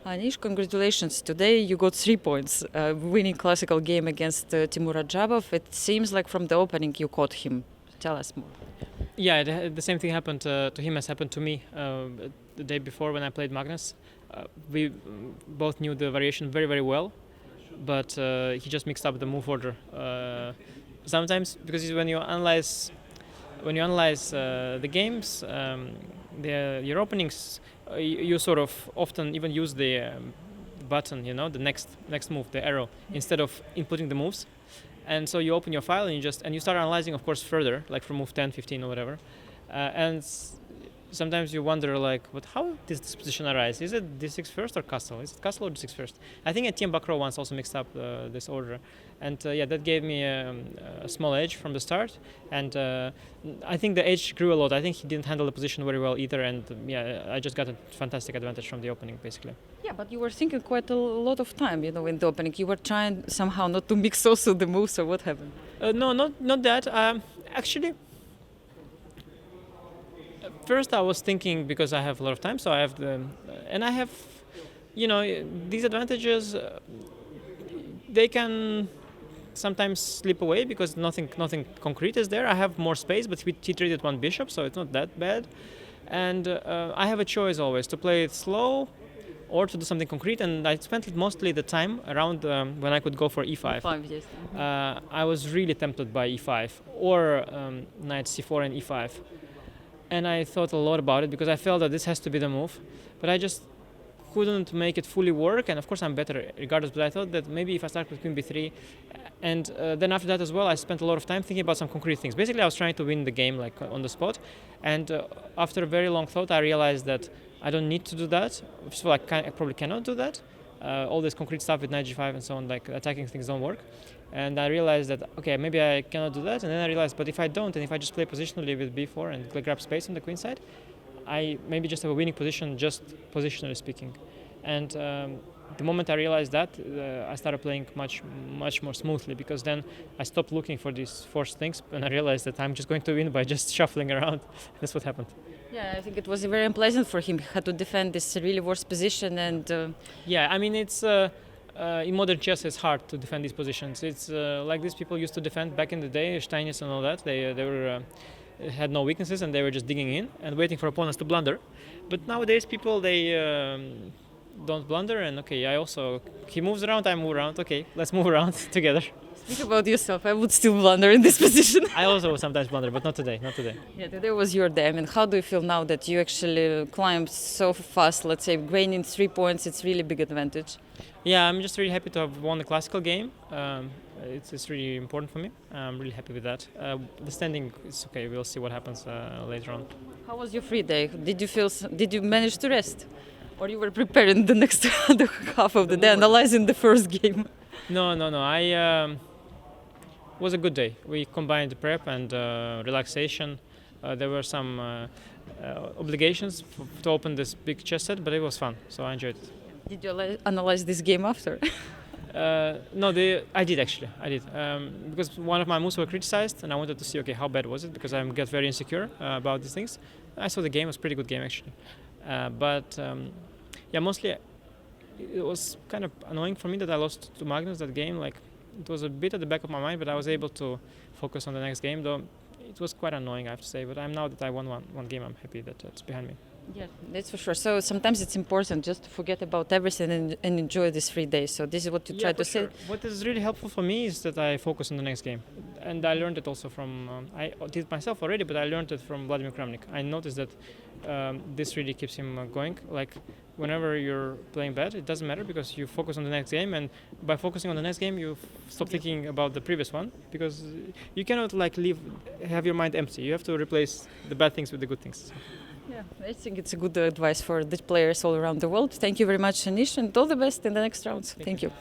Anish, congratulations. Today you got 3 points, winning classical game against Timur Rajabov. It seems like from the opening you caught him. Tell us more. Yeah, the same thing happened to him as happened to me the day before when I played Magnus. We both knew the variation very, very well, but he just mixed up the move order. Sometimes, because when you analyze the games, your openings, you sort of often even use the button, the next move, the arrow, instead of inputting the moves. And so you open your file and you start analyzing, of course, further, like from move 10, 15 or whatever. And sometimes you wonder, but how does this position arise? Is it d6 first or castle? Is it castle or d6 first? I think Etienne Bacro once also mixed up this order. And that gave me a small edge from the start. And I think the edge grew a lot. I think he didn't handle the position very well either. And I just got a fantastic advantage from the opening, basically. Yeah, but you were thinking quite a lot of time, in the opening. You were trying somehow not to mix also the moves, or what happened? No, not that. Actually, first I was thinking, because I have a lot of time, so I have these advantages. They can sometimes slip away because nothing concrete is there. I have more space, but he traded one bishop, so it's not that bad. And I have a choice always to play it slow or to do something concrete, and I spent mostly the time around when I could go for e5. E5, yes. I was really tempted by e5 or knight c4 and e5. And I thought a lot about it because I felt that this has to be the move, but I just couldn't make it fully work. And of course I'm better regardless, but I thought that maybe if I start with queen b3, and then after that as well I spent a lot of time thinking about some concrete things. Basically I was trying to win the game on the spot, and after a very long thought I realized that I don't need to do that. First of all, I probably cannot do that. All this concrete stuff with knight g5 and so on, like attacking things, don't work. And I realized that, okay, maybe I cannot do that. And then I realized, but if I don't, and if I just play positionally with b4 and grab space on the queen side, I maybe just have a winning position, just positionally speaking. And the moment I realized that, I started playing much more smoothly, because then I stopped looking for these forced things, and I realized that I'm just going to win by just shuffling around. That's what happened. Yeah, I think it was very unpleasant for him. He had to defend this really worse position, and yeah, I mean, it's in modern chess it's hard to defend these positions. It's like these people used to defend back in the day, Steinitz and all that. They were had no weaknesses, and they were just digging in and waiting for opponents to blunder. But nowadays people, they don't blunder, and okay, he moves around, I move around, okay, let's move around together. Speak about yourself. I would still blunder in this position. I also sometimes blunder, but not today. Yeah, today was your day. I mean, how do you feel now that you actually climbed so fast? Let's say gaining 3 points, it's really big advantage. Yeah, I'm just really happy to have won the classical game. It's really important for me. I'm really happy with that. The standing is okay. We'll see what happens later on. How was your free day? Did you manage to rest? Or you were preparing the next the half of the day, analyzing the first game? No. It was a good day. We combined prep and relaxation. There were some obligations to open this big chess set, but it was fun, so I enjoyed it. Did you analyze this game after? No, I did actually. Because one of my moves were criticized, and I wanted to see, okay, how bad was it? Because I get very insecure about these things. I saw the game; it was a pretty good game actually. Mostly it was kind of annoying for me that I lost to Magnus that game. Like, it was a bit at the back of my mind, but I was able to focus on the next game, though it was quite annoying, I have to say. But now that I won one game, I'm happy that it's behind me. Yeah, that's for sure. So sometimes it's important just to forget about everything and enjoy this free day. So this is what you try to say. What is really helpful for me is that I focus on the next game. And I learned it also from, I did it myself already, but I learned it from Vladimir Kramnik. I noticed that this really keeps him going. Like, whenever you're playing bad, it doesn't matter, because you focus on the next game, and by focusing on the next game, you stop thinking about the previous one, because you cannot have your mind empty. You have to replace the bad things with the good things. Yeah, I think it's a good advice for the players all around the world. Thank you very much, Anish, and all the best in the next rounds. Thank you.